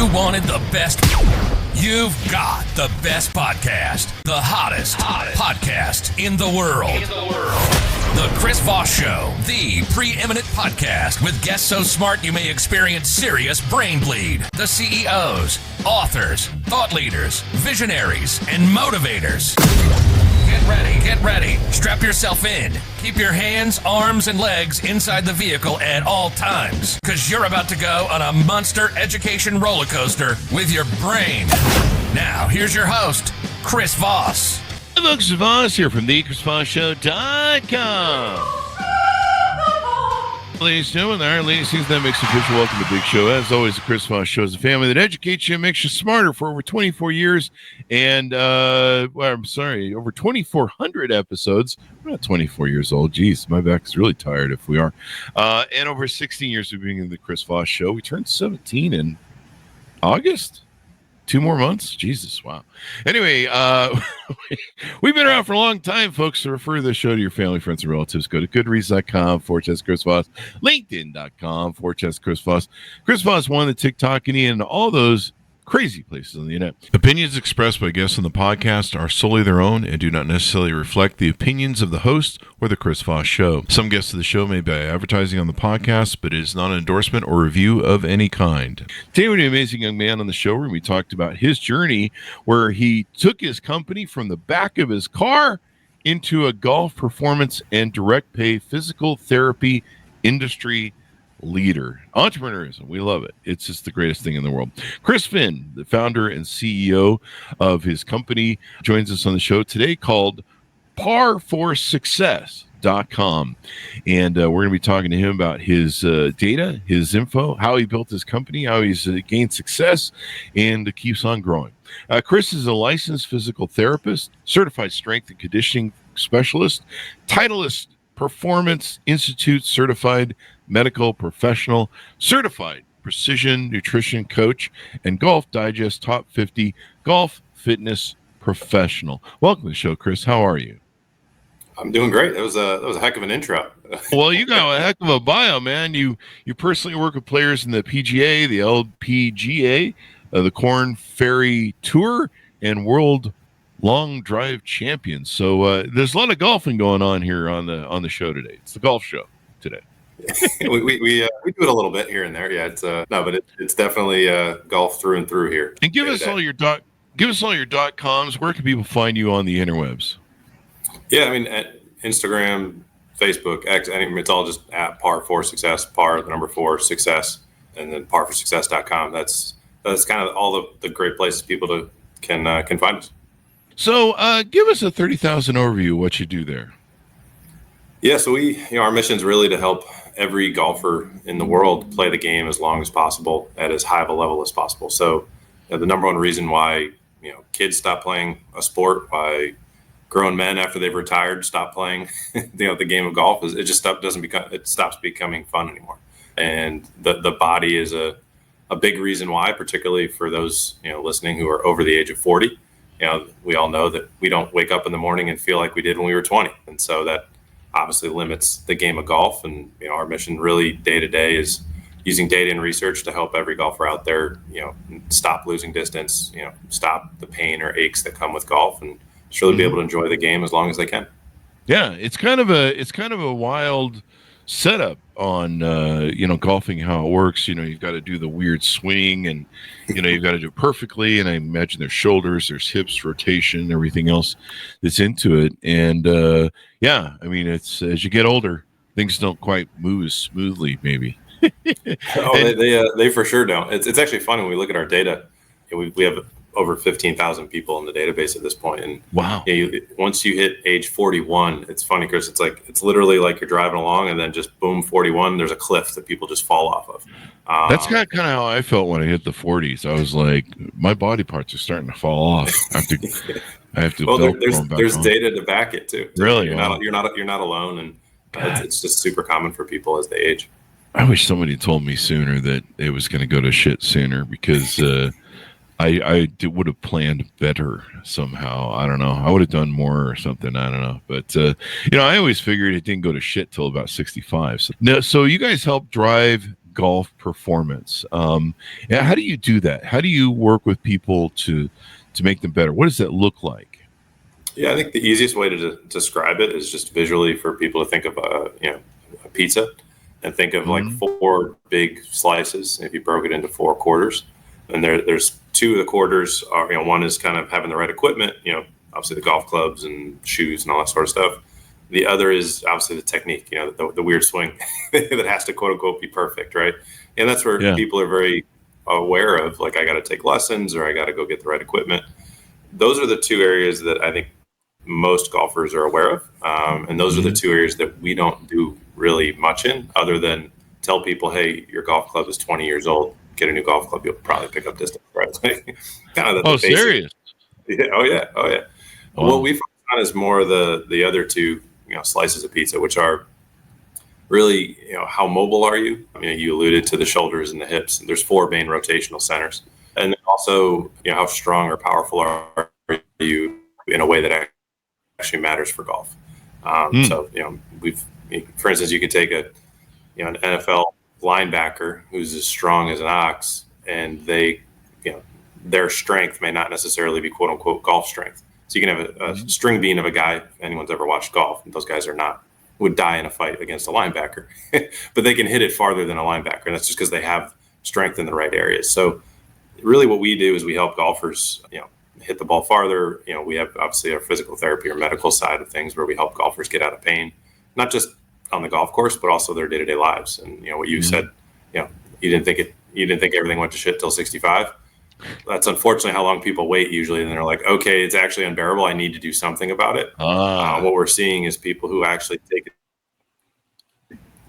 You wanted the best. You've got the best podcast. The hottest podcast in the world. The Chris Voss Show, the preeminent podcast with guests so smart you may experience serious brain bleed. The CEOs, authors, thought leaders, visionaries, and motivators. Get ready. Strap yourself in. Keep your hands, arms, and legs inside the vehicle at all times, because you're about to go on a monster education roller coaster with your brain. Now, here's your host, Chris Voss. Hey folks, Chris Voss here from the ChrisVossShow.com. Ladies and gentlemen, our ladies season that makes official. Welcome to the big show. As always, the Chris Voss Show is a family that educates you and makes you smarter for over 24 years. And, over 2,400 episodes. We're not 24 years old. Jeez, my back's really tired if we are. And over 16 years of being in the Chris Voss Show. We turned 17 in August. 2 more months? Jesus, wow. Anyway, we've been around for a long time, folks. So refer the show to your family, friends, and relatives. Go to goodreads.com/Chris Voss, LinkedIn.com/Chris Voss. Chris Voss, one of the TikTok and all those crazy places on the internet. Opinions expressed by guests on the podcast are solely their own and do not necessarily reflect the opinions of the host or the Chris Voss Show. Some guests of the show may be advertising on the podcast, but it is not an endorsement or review of any kind. Today we had an amazing young man on the show where we talked about his journey where he took his company from the back of his car into a golf performance and direct pay physical therapy industry leader. Entrepreneurism, we love it. It's just the greatest thing in the world. Chris Finn, the founder and CEO of his company, joins us on the show today called par4success.com. And we're going to be talking to him about his data, his info, how he built his company, how he's gained success, and keeps on growing. Chris is a licensed physical therapist, certified strength and conditioning specialist, Titleist Performance Institute certified medical professional, certified precision nutrition coach, and Golf Digest Top 50 golf fitness professional. Welcome to the show, Chris. How are you? I'm doing great. That was a heck of an intro. Well, you got a heck of a bio, man. You personally work with players in the PGA, the LPGA, the Korn Ferry Tour, and World Long Drive Champions. So there's a lot of golfing going on here on the show today. It's the golf show today. we do it a little bit here and there. Yeah, it's definitely golf through and through here. And give us all your .coms. Where can people find you on the interwebs? Yeah, I mean at Instagram, Facebook, X. I mean, it's all just at par4success, par the number 4 success, and then par4success.com. That's kind of all the great places people can find us. So give us a 30,000 overview of what you do there. Yeah, so our mission is really to help every golfer in the world play the game as long as possible at as high of a level as possible. So the number one reason why kids stop playing a sport, why grown men after they've retired stop playing the game of golf is it stops becoming fun anymore. And the body is a big reason why, particularly for those listening who are over the age of 40. We all know that we don't wake up in the morning and feel like we did when we were 20, and so that obviously limits the game of golf. And our mission really day to day is using data and research to help every golfer out there stop losing distance, stop the pain or aches that come with golf, and just really be able to enjoy the game as long as they can. Yeah, it's kind of a wild setup on golfing, how it works. You've got to do the weird swing, and you've got to do it perfectly, and I imagine there's shoulders, there's hips, rotation, everything else that's into it. And I mean, it's as you get older, things don't quite move as smoothly maybe. They for sure don't. It's actually funny when we look at our data. We have over 15,000 people in the database at this point. And wow. Once you hit age 41, it's funny, Chris, it's literally like you're driving along and then just boom, 41, there's a cliff that people just fall off of. That's kind of how I felt when I hit the 40s. I was like, my body parts are starting to fall off. I have to. Well, there's data to back it too. Really? You're not alone. And it's just super common for people as they age. I wish somebody told me sooner that it was going to go to shit sooner, because I would have planned better somehow. I don't know. I would have done more or something. I don't know. But, I always figured it didn't go to shit till about 65. So you guys help drive golf performance. How do you do that? How do you work with people to make them better? What does that look like? Yeah, I think the easiest way to describe it is just visually for people to think of a pizza, and think of like 4 big slices. If you broke it into 4 quarters, and there's 2 of the quarters are, one is kind of having the right equipment, obviously the golf clubs and shoes and all that sort of stuff. The other is obviously the technique, the weird swing that has to quote unquote be perfect, right? And that's where people are very aware of, like, I got to take lessons or I got to go get the right equipment. Those are the 2 areas that I think most golfers are aware of. And those are the 2 areas that we don't do really much in, other than tell people, hey, your golf club is 20 years old. Get a new golf club. You'll probably pick up distance, right? Kind of the basic. Serious? Yeah. Oh, yeah. Wow. What we focus on is more the other 2, slices of pizza, which are really, how mobile are you? You alluded to the shoulders and the hips. There's 4 main rotational centers. And then also, how strong or powerful are you in a way that actually matters for golf. So, for instance, you could take an NFL linebacker who's as strong as an ox, and their strength may not necessarily be quote unquote golf strength. So you can have a string bean of a guy, if anyone's ever watched golf, and those guys would die in a fight against a linebacker, but they can hit it farther than a linebacker. And that's just because they have strength in the right areas. So really what we do is we help golfers, hit the ball farther. We have obviously our physical therapy or medical side of things where we help golfers get out of pain, not just on the golf course, but also their day-to-day lives. And what you said, you didn't think everything went to shit till 65. That's unfortunately how long people wait usually. And they're like, okay, it's actually unbearable. I need to do something about it. What we're seeing is people who actually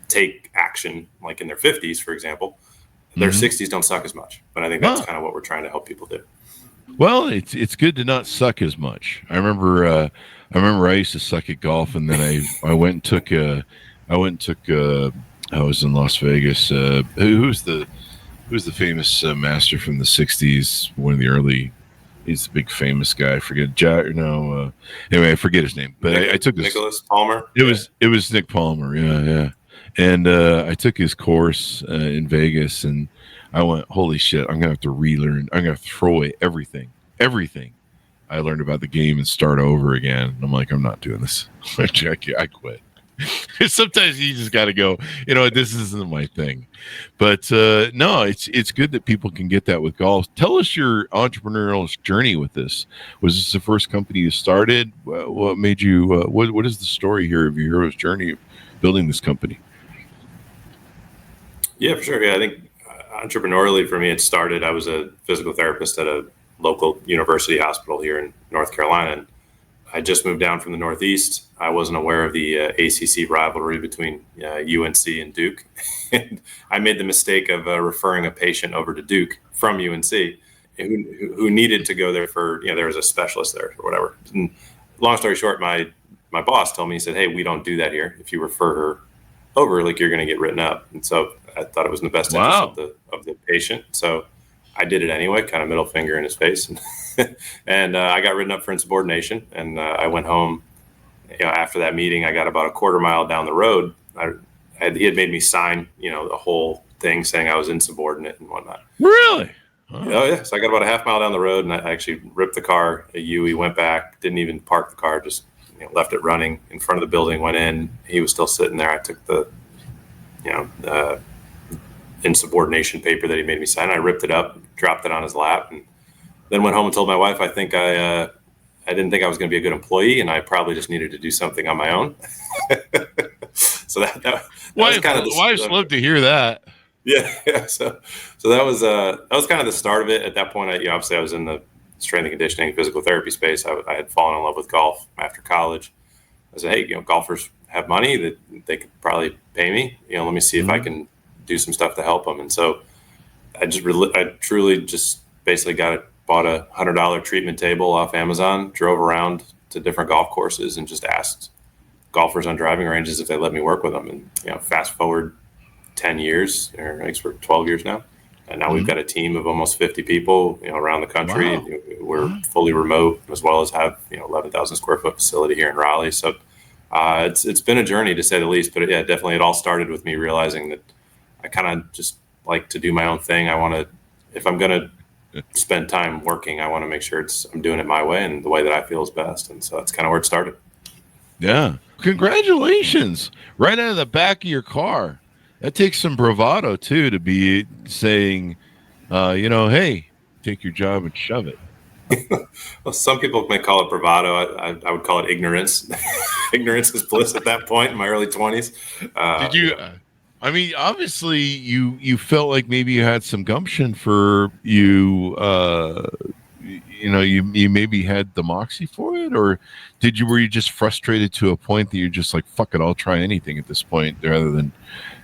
take action, like in their 50s, for example. Their 60s don't suck as much. But I think that's kind of what we're trying to help people do. Well, it's good to not suck as much. I remember I used to suck at golf, and then I was in Las Vegas. Who's the famous master from the 60s? One of the early, he's the big famous guy. I forget anyway, I forget his name. But I took this. Nicholas Palmer. It was Nick Palmer. Yeah. And I took his course in Vegas, and I went, holy shit, I'm going to have to relearn. I'm going to throw away everything I learned about the game and start over again. And I'm like, I'm not doing this. I quit. Sometimes you just got to go, this isn't my thing. But no, it's good that people can get that with golf. Tell us your entrepreneurial journey with this. Was this the first company you started? What made you, what is the story here of your hero's journey of building this company? Yeah, for sure. Yeah, I think entrepreneurially for me, it started, I was a physical therapist at a local university hospital here in North Carolina. And I just moved down from the Northeast. I wasn't aware of the ACC rivalry between UNC and Duke. And I made the mistake of referring a patient over to Duke from UNC who needed to go there for, there was a specialist there or whatever. And long story short, my boss told me, he said, hey, we don't do that here. If you refer her over, like, you're going to get written up. And so I thought it was in the best interest of the patient. So I did it anyway, kind of middle finger in his face. And I got written up for insubordination. And I went home, after that meeting. I got about a quarter mile down the road. He had made me sign, the whole thing saying I was insubordinate and whatnot. Really? Oh, yeah. So I got about a half mile down the road, and I actually ripped the car a U. Went back, didn't even park the car, just left it running in front of the building, went in. He was still sitting there. I took the, insubordination paper that he made me sign. I ripped it up, dropped it on his lap, and then went home and told my wife, I think I didn't think I was going to be a good employee, and I probably just needed to do something on my own. So that was kind of wives love to hear that. Yeah. So that was kind of the start of it. At that point, obviously I was in the strength and conditioning, physical therapy space. I had fallen in love with golf after college. I said, hey, golfers have money that they could probably pay me. Let me see if I can do some stuff to help them. And so I truly just basically bought a $100 treatment table off Amazon, drove around to different golf courses and just asked golfers on driving ranges if they let me work with them. And, fast forward 10 years, or I guess we're 12 years now. And now we've got a team of almost 50 people, around the country. Wow. We're fully remote, as well as have, 11,000 square foot facility here in Raleigh. So it's been a journey, to say the least. But yeah, definitely it all started with me realizing that I kind of just like to do my own thing. If I'm going to spend time working, I want to make sure I'm doing it my way and the way that I feel is best. And so that's kind of where it started. Yeah. Congratulations. Right out of the back of your car. That takes some bravado, too, to be saying, hey, take your job and shove it. Well, some people may call it bravado. I would call it ignorance. Ignorance is bliss at that point in my early 20s. Did you? Obviously, you felt like maybe you had some gumption for you. You maybe had the moxie for it, or were you just frustrated to a point that you're just like, fuck it, I'll try anything at this point rather than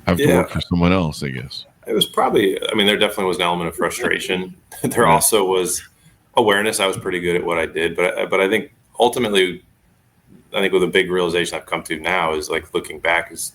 have to work for someone else, I guess. It was probably, there definitely was an element of frustration. There also was awareness. I was pretty good at what I did, but I think ultimately, with a big realization I've come to now is like looking back is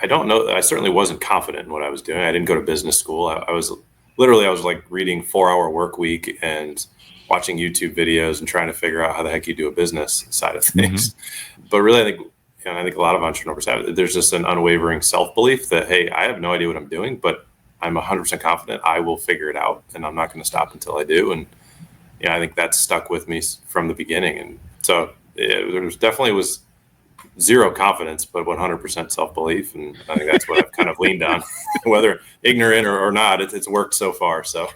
I don't know. I certainly wasn't confident in what I was doing. I didn't go to business school. I was like reading 4-hour work week and watching YouTube videos and trying to figure out how the heck you do a business side of things. Mm-hmm. But really, I think a lot of entrepreneurs have, there's just an unwavering self-belief that, hey, I have no idea what I'm doing, but I'm 100% confident I will figure it out and I'm not going to stop until I do. And I think that stuck with me from the beginning. And so there definitely was zero confidence, but 100% self-belief. And I think that's what I've kind of leaned on, whether ignorant or not, it's worked so far. So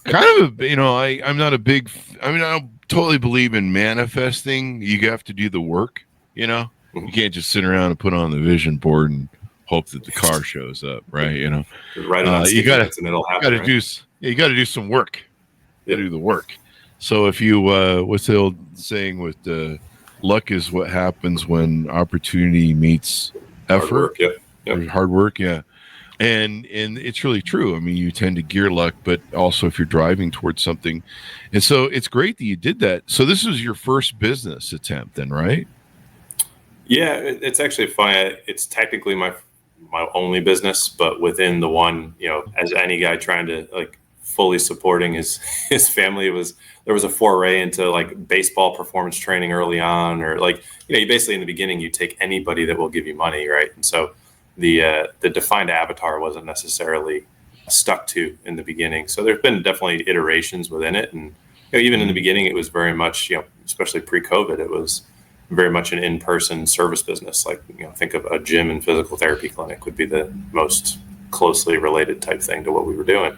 kind of, I'm not a big, I don't totally believe in manifesting. You have to do the work, Mm-hmm. You can't just sit around and put on the vision board and hope that the car shows up, right? You got to do some work. You got to do the work. So if you, what's the old saying with luck is what happens when opportunity meets effort. Hard work, yeah. And it's really true. You tend to gear luck, but also if you're driving towards something. And so it's great that you did that. So this was your first business attempt then, right? Yeah, it's actually funny. It's technically my only business, but within the one, as any guy trying to fully supporting his family, there was a foray into baseball performance training early on, or you basically in the beginning you take anybody that will give you money, right? And so the defined avatar wasn't necessarily stuck to in the beginning. So there's been definitely iterations within it, and even in the beginning it was very much especially pre-COVID, it was very much an in-person service business. Think of a gym and physical therapy clinic would be the most closely related type thing to what we were doing.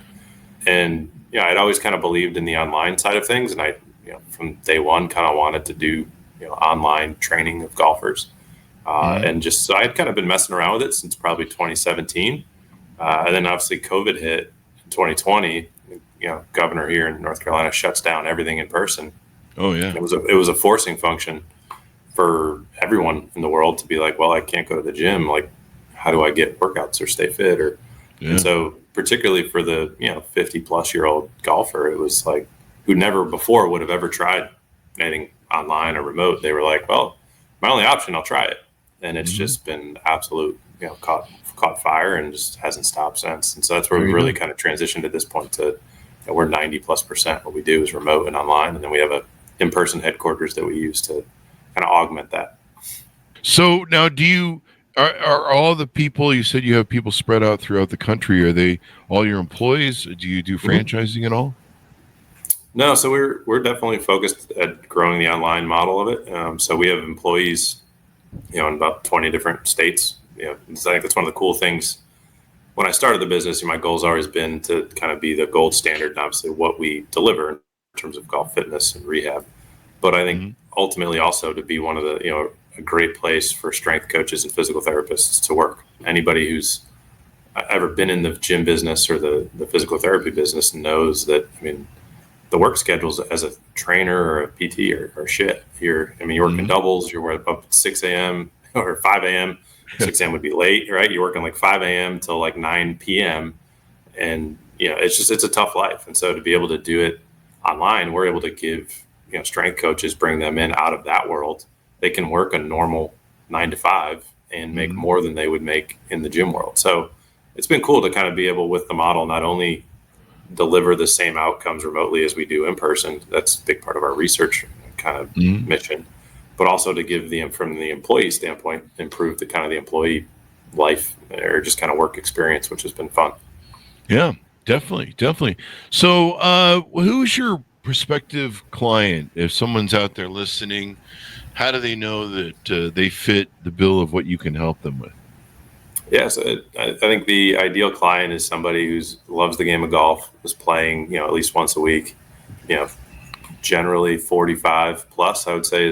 And, I'd always kind of believed in the online side of things. And I, from day one, kind of wanted to do, online training of golfers. And just, so I'd kind of been messing around with it since probably 2017. And then obviously COVID hit in 2020, governor here in North Carolina shuts down everything in person. Oh yeah. And it was a forcing function for everyone in the world to be like, well, I can't go to the gym. How do I get workouts or stay fit? And so particularly for the 50-plus-year-old golfer, it was who never before would have ever tried anything online or remote. They were like, well, my only option, I'll try it. And it's just been absolute, caught fire and just hasn't stopped since. And so that's where we really kind of transitioned at this point to we're 90+% what we do is remote and online, and then we have a in-person headquarters that we use to kind of augment that. So now are all the people, you said you have people spread out throughout the country, are they all your employees? Do you do franchising at all? No, so we're definitely focused at growing the online model of it. So we have employees, in about 20 different states. I think that's one of the cool things. When I started the business, my goal's always been to kind of be the gold standard, and obviously what we deliver in terms of golf fitness and rehab. But I think ultimately also to be one of the, a great place for strength coaches and physical therapists to work. Anybody who's ever been in the gym business or the physical therapy business knows that, the work schedules as a trainer or a PT are shit. You're working doubles, you're up at 6 a.m. or 5 a.m. 6 a.m. would be late, right? You're working 5 a.m. till 9 p.m. And, it's a tough life. And so to be able to do it online, we're able to give, strength coaches, bring them in out of that world. They can work a normal 9 to 5 and make more than they would make in the gym world. So it's been cool to kind of be able with the model, not only deliver the same outcomes remotely as we do in person. That's a big part of our research kind of mission, but also to give from the employee standpoint, improve the kind of the employee life or just kind of work experience, which has been fun. Yeah, definitely. So, who's your prospective client? If someone's out there listening, how do they know that they fit the bill of what you can help them with? Yes, I think the ideal client is somebody who loves the game of golf, is playing, at least once a week. Generally 45 plus, I would say,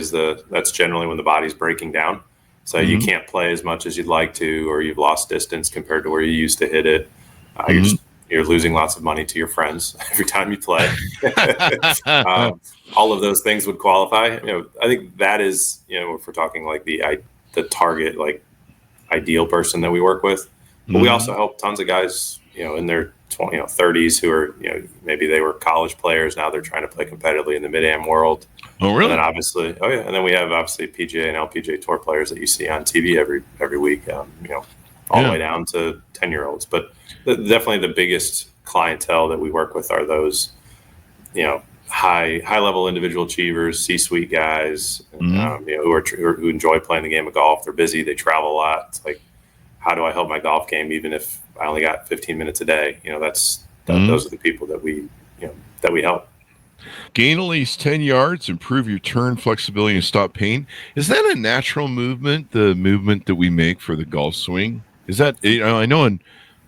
that's generally when the body's breaking down. So you can't play as much as you'd like to, or you've lost distance compared to where you used to hit it. You're losing lots of money to your friends every time you play. All of those things would qualify. I think that is, if we're talking like the target, like ideal person that we work with. But we also help tons of guys, in their 30s who are, maybe they were college players. Now they're trying to play competitively in the mid-am world. Oh, really? And then obviously, and then we have obviously PGA and LPGA tour players that you see on TV every week, all the way down to 10-year-olds. But definitely the biggest clientele that we work with are those, high level individual achievers, C-suite guys, who enjoy playing the game of golf. They're busy, they travel a lot. It's like, how do I help my golf game even if I only got 15 minutes a day? Those are the people that we help. Gain at least 10 yards, improve your turn flexibility, and stop pain. Is that a natural movement, the movement that we make for the golf swing? Is that, I know in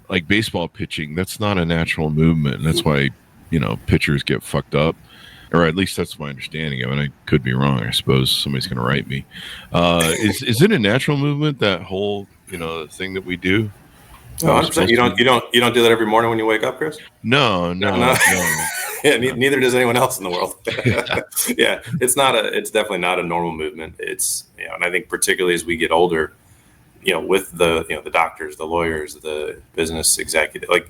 like baseball pitching, that's not a natural movement. And that's why, pitchers get fucked up. Or at least that's my understanding of it. I could be wrong. I suppose somebody's going to write me. Is it a natural movement, that whole, thing that we do? 100%. You don't do that every morning when you wake up, Chris? No. Yeah, neither does anyone else in the world. Yeah, it's definitely not a normal movement. It's, and I think particularly as we get older, with the doctors, the lawyers, the business executive, like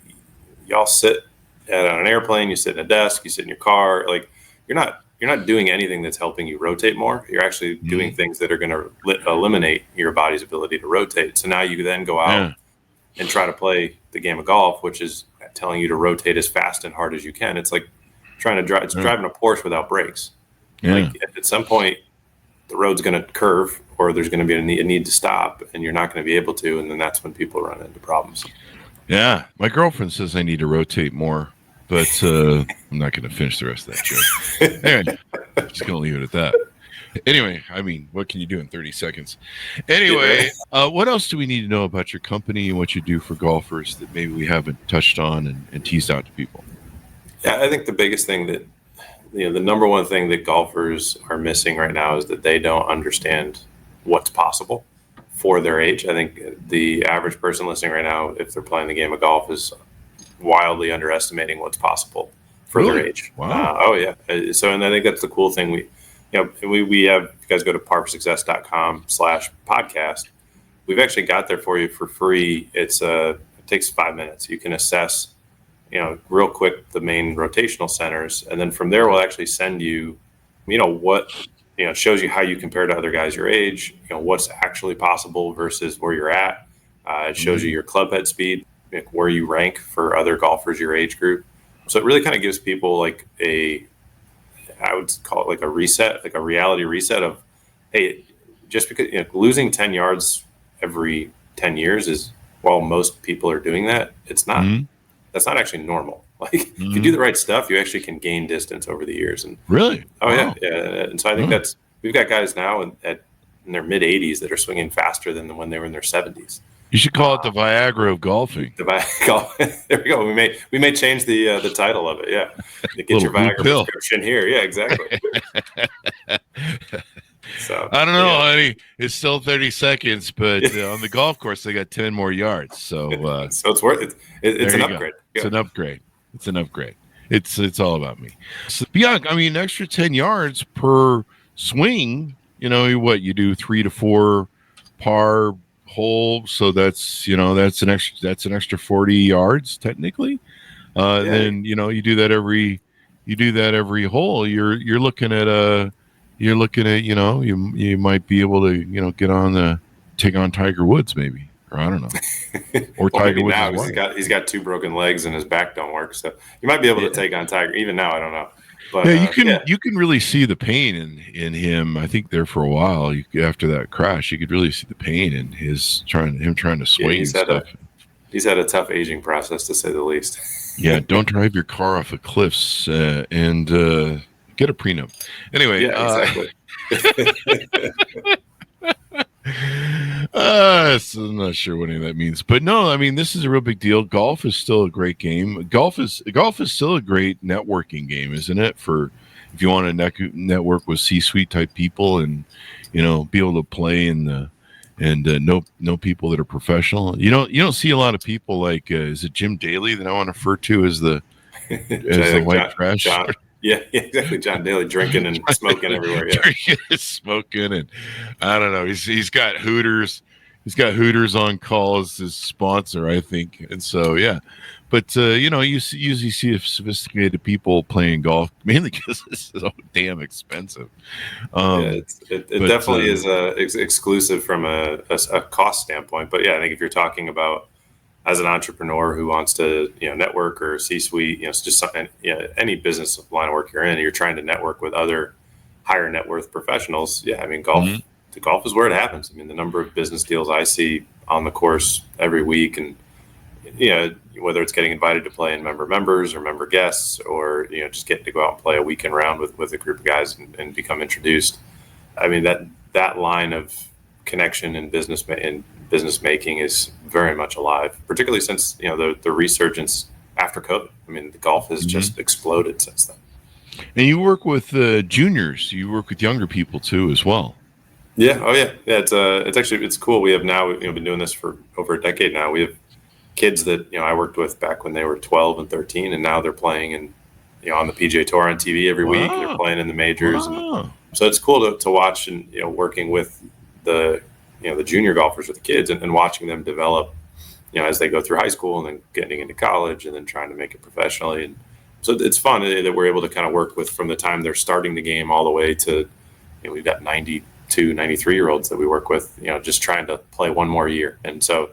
y'all sit on an airplane, you sit in a desk, you sit in your car, like you're not doing anything that's helping you rotate more. You're actually doing things that are going to eliminate your body's ability to rotate. So now you then go out and try to play the game of golf, which is telling you to rotate as fast and hard as you can. It's like trying to drive. It's driving a Porsche without brakes. Yeah. Like at some point, the road's going to curve, or there's going to be a need to stop, and you're not going to be able to. And then that's when people run into problems. Yeah, my girlfriend says I need to rotate more, but I'm not going to finish the rest of that joke. Anyway, I'm just going to leave it at that. Anyway, I mean, what can you do in 30 seconds? Anyway, what else do we need to know about your company and what you do for golfers that maybe we haven't touched on and teased out to people? Yeah, I think the biggest thing that, the number one thing that golfers are missing right now is that they don't understand what's possible for their age. I think the average person listening right now, if they're playing the game of golf, is wildly underestimating what's possible for their age. Wow. So, and I think that's the cool thing. We have, you guys go to parksuccess.com/podcast. We've actually got there for you for free. It takes 5 minutes. You can assess, real quick, the main rotational centers. And then from there, we'll actually send you, what, shows you how you compare to other guys your age, what's actually possible versus where you're at. It shows you your club head speed, where you rank for other golfers your age group. So it really kind of gives people like I would call it like a reset, like a reality reset of, hey, just because losing 10 yards every 10 years is, while most people are doing that, it's not, that's not actually normal. Like if you do the right stuff, you actually can gain distance over the years. And really? Yeah. And so I think we've got guys now in their mid 80s that are swinging faster than when they were in their 70s. You should call it the Viagra of golfing. There we go. We may change the title of it. Yeah, get your Viagra prescription here. Yeah, exactly. So I don't know, honey. It's still 30 seconds, but on the golf course they got 10 more yards. So it's worth it. It's an upgrade. It's an upgrade. It's an upgrade. It's all about me. So, yeah, I mean, extra 10 yards per swing. What you do 3 to 4 par hole, so that's an extra 40 yards technically. Then you do that every hole. You're looking at you might be able to take on Tiger Woods maybe, or I don't know, or Tiger Woods. Now he's got 2 broken legs and his back don't work, so you might be able to take on Tiger even now. I don't know. But you can really see the pain in him. I think there for a while, after that crash, you could really see the pain in him trying to swing and stuff. He's had a tough aging process, to say the least. Yeah, don't drive your car off of cliffs and get a prenup. Anyway, yeah, exactly. So I'm not sure what any of that means, but no, I mean, this is a real big deal. Golf is still a great game. Golf is still a great networking game, isn't it? For if you want to network with C-suite type people and be able to play and know people that are professional. You don't see a lot of people like is it Jim Daly that I want to refer to as the white trash? Yeah, exactly. John Daly drinking and smoking everywhere. Yeah, drinking and smoking, and I don't know. He's got Hooters. He's got Hooters on call as his sponsor, I think. And so, yeah. But, you usually see sophisticated people playing golf, mainly because it's so damn expensive. It definitely is exclusive from a cost standpoint. But, yeah, I think if you're talking about as an entrepreneur who wants to, network or C-suite, it's just something, any business line of work you're in, you're trying to network with other higher net worth professionals. Yeah, I mean, golf. Mm-hmm. The golf is where it happens. I mean, the number of business deals I see on the course every week, and whether it's getting invited to play in members or member guests, or just getting to go out and play a weekend round with a group of guys and become introduced. I mean, that line of connection and business making is very much alive, particularly since the resurgence after COVID. I mean, the golf has just exploded since then. And you work with juniors. You work with younger people too, as well. Yeah. Oh, yeah. Yeah. It's cool. We have now, been doing this for over a decade now. We have kids that, I worked with back when they were 12 and 13, and now they're playing on the PGA Tour on TV every week. They're playing in the majors. And so it's cool to watch and, working with the junior golfers with the kids and watching them develop, as they go through high school and then getting into college and then trying to make it professionally. And so it's fun that we're able to kind of work with from the time they're starting the game all the way to, we've got 92, 93-year-olds that we work with, just trying to play one more year. And so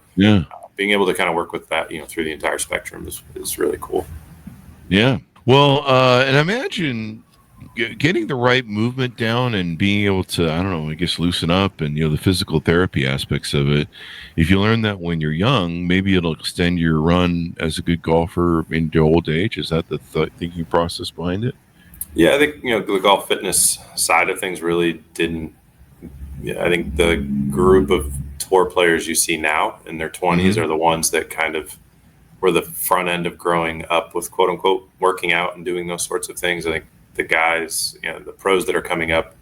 being able to kind of work with that, through the entire spectrum is really cool. Yeah. Well, and I imagine getting the right movement down and being able to, I don't know, I guess loosen up and, the physical therapy aspects of it. If you learn that when you're young, maybe it'll extend your run as a good golfer into old age. Is that the thinking process behind it? Yeah, I think, the golf fitness side of things really didn't. Yeah, I think the group of tour players you see now in their 20s are the ones that kind of were the front end of growing up with quote unquote working out and doing those sorts of things. I think the guys, the pros that are coming up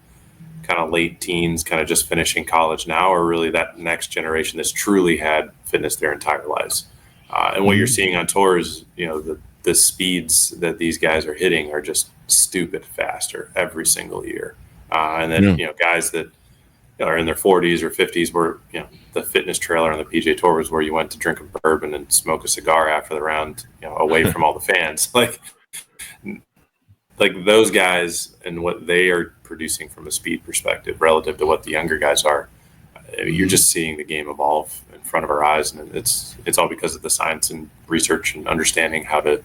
kind of late teens, kind of just finishing college now, are really that next generation that's truly had fitness their entire lives. And what you're seeing on tour is, the speeds that these guys are hitting are just stupid faster every single year. And then, guys that are in their 40s or 50s where, the fitness trailer on the PGA Tour was where you went to drink a bourbon and smoke a cigar after the round, away from all the fans. Like those guys and what they are producing from a speed perspective relative to what the younger guys are, you're just seeing the game evolve in front of our eyes. And it's all because of the science and research and understanding how to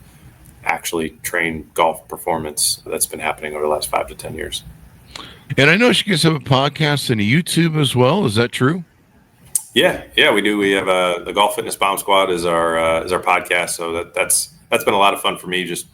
actually train golf performance that's been happening over the last 5 to 10 years. And I know you guys have a podcast and a YouTube as well. Is that true? Yeah, we do. We have the Golf Fitness Bomb Squad is our podcast. So that's been a lot of fun for me, just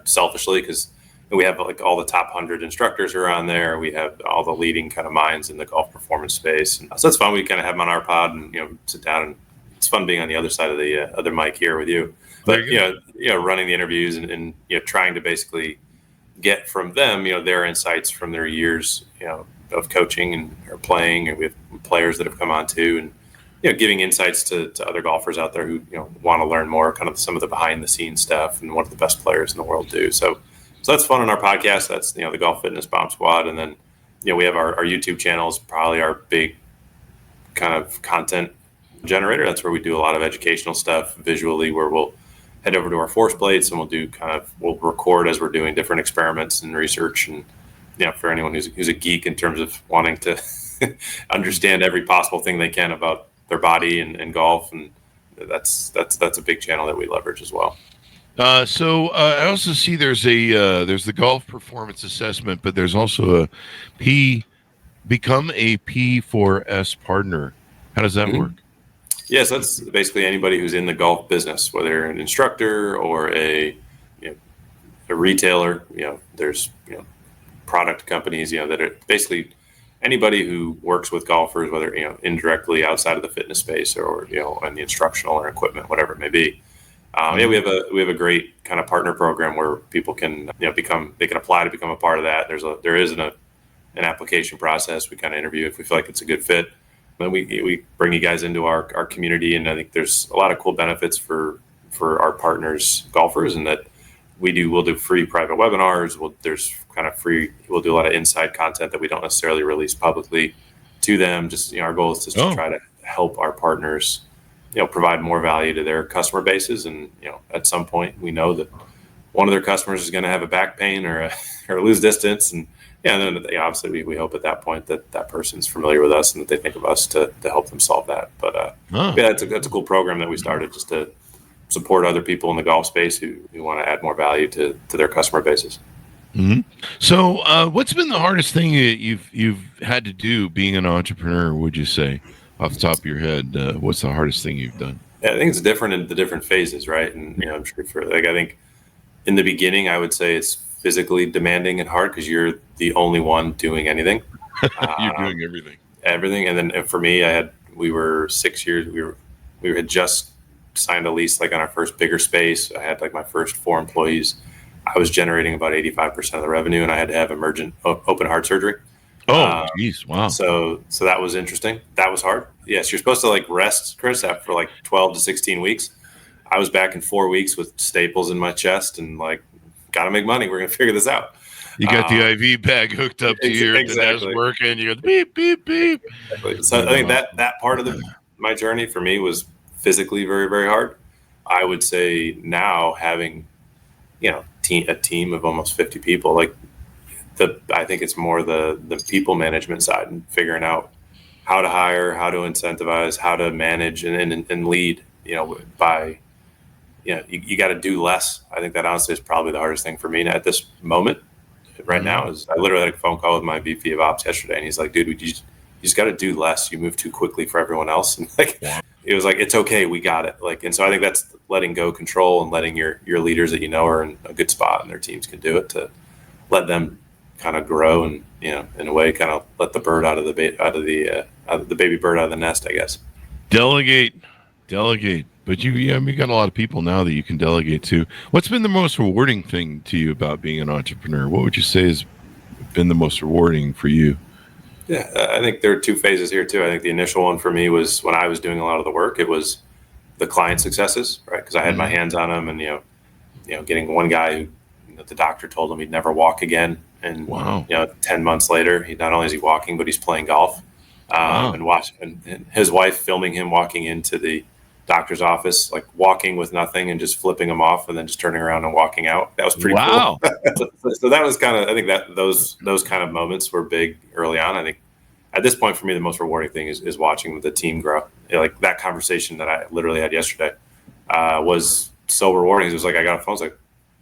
selfishly, because we have like all the top 100 instructors are on there. We have all the leading kind of minds in the golf performance space, and so it's fun. We kind of have them on our pod and sit down, and it's fun being on the other side of the other mic here with you. But running the interviews and trying to basically get from them, their insights from their years, of coaching and or playing, and we have players that have come on too, and giving insights to other golfers out there who want to learn more, kind of some of the behind the scenes stuff and what the best players in the world do. So that's fun on our podcast. That's the Golf Fitness Bomb Squad, and then we have our YouTube channel is probably our big kind of content generator. That's where we do a lot of educational stuff visually, where we'll head over to our force plates and we'll record as we're doing different experiments and research. And, for anyone who's a geek in terms of wanting to understand every possible thing they can about their body and golf. And that's a big channel that we leverage as well. I also see there's the golf performance assessment, but there's also a become a P4S partner. How does that work? Yes, that's basically anybody who's in the golf business, whether an instructor or a retailer. There's product companies that are basically anybody who works with golfers, whether indirectly outside of the fitness space or on the instructional or equipment, whatever it may be. We have a great kind of partner program where people can they can apply to become a part of that. There is an application process. We kind of interview if we feel like it's a good fit. Then we bring you guys into our community, and I think there's a lot of cool benefits for our partners golfers, and that we'll do free private webinars. We'll do a lot of inside content that we don't necessarily release publicly to them. Just our goal is just to try to help our partners provide more value to their customer bases. And, at some point we know that one of their customers is going to have a back pain or lose distance. And then obviously we hope at that point that person's familiar with us and that they think of us to help them solve that. But that's a cool program that we started just to support other people in the golf space who want to add more value to their customer bases. Mm-hmm. So what's been the hardest thing that you've had to do being an entrepreneur, would you say? Off the top of your head, what's the hardest thing you've done? Yeah, I think it's different in the different phases, right? And I'm sure I think in the beginning, I would say it's physically demanding and hard because you're the only one doing anything. You're doing everything. And then for me, we were 6 years. We had just signed a lease on our first bigger space. I had my first 4 employees. I was generating about 85% of the revenue, and I had to have emergent open heart surgery. Oh, geez, wow. So that was interesting. That was hard. Yes, you're supposed to rest, Chris, after 12 to 16 weeks. I was back in 4 weeks with staples in my chest and got to make money. We're going to figure this out. You got the IV bag hooked up to you, and that's working. You go beep, beep, beep. Exactly. So I think that part of my journey for me was physically very, very hard. I would say now having, a team of almost 50 people, I think it's more the people management side and figuring out how to hire, how to incentivize, how to manage and lead, you got to do less. I think that honestly is probably the hardest thing for me at this moment right now. Is I literally had a phone call with my VP of ops yesterday, and he's like, dude, you just got to do less. You move too quickly for everyone else. And it was it's okay. We got it. And so I think that's letting go control and letting your leaders that are in a good spot and their teams can do it, to let them kind of grow and in a way kind of let the bird out of the baby bird out of the nest, I guess. Delegate. But you got a lot of people now that you can delegate to. What's been the most rewarding thing to you about being an entrepreneur? What would you say has been the most rewarding for you? Yeah, I think there are 2 phases here too. I think the initial one for me was when I was doing a lot of the work. It was the client successes, right? Because I had my hands on them, and getting one guy who the doctor told him he'd never walk again, and 10 months later, he not only is he walking, but he's playing golf. And his wife filming him walking into the doctor's office, walking with nothing and just flipping him off, and then just turning around and walking out. That was pretty cool. So that was I think that those kind of moments were big early on. I think at this point for me, the most rewarding thing is watching the team grow. That conversation that I literally had yesterday was so rewarding. It was I got a phone. I was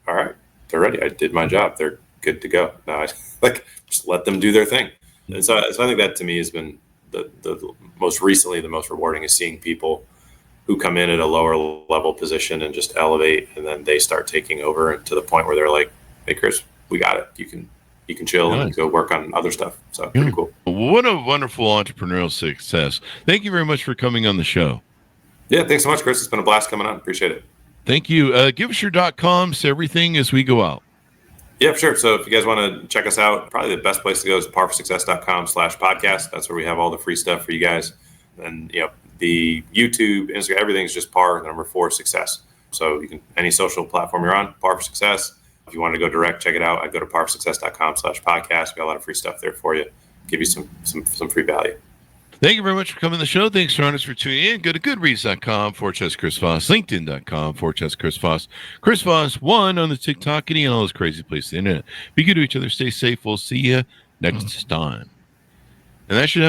all right, they're ready. I did my job. They're good to go. Now I just let them do their thing. And so I think that to me has been the most rewarding is seeing people who come in at a lower level position and just elevate, and then they start taking over to the point where they're like, hey, Chris, we got it. You can chill and go work on other stuff. So pretty cool. What a wonderful entrepreneurial success. Thank you very much for coming on the show. Yeah, thanks so much, Chris. It's been a blast coming on. Appreciate it. Thank you. Give us your .coms, everything as we go out. Yeah, sure. So if you guys want to check us out, probably the best place to go is parforsuccess.com/podcast. That's where we have all the free stuff for you guys. And, the YouTube, Instagram, everything's just par 4 success. So you can, any social platform you're on, Par for Success. If you want to go direct, check it out. I go to parforsuccess.com/podcast. We got a lot of free stuff there for you. Give you some free value. Thank you very much for coming to the show. Thanks, Ernest, for tuning in. Go to goodreads.com/Chris Voss, LinkedIn.com/Chris Voss, Chris Voss 1 on the TikTok, and all those crazy places on the internet. Be good to each other. Stay safe. We'll see you next time. And that should have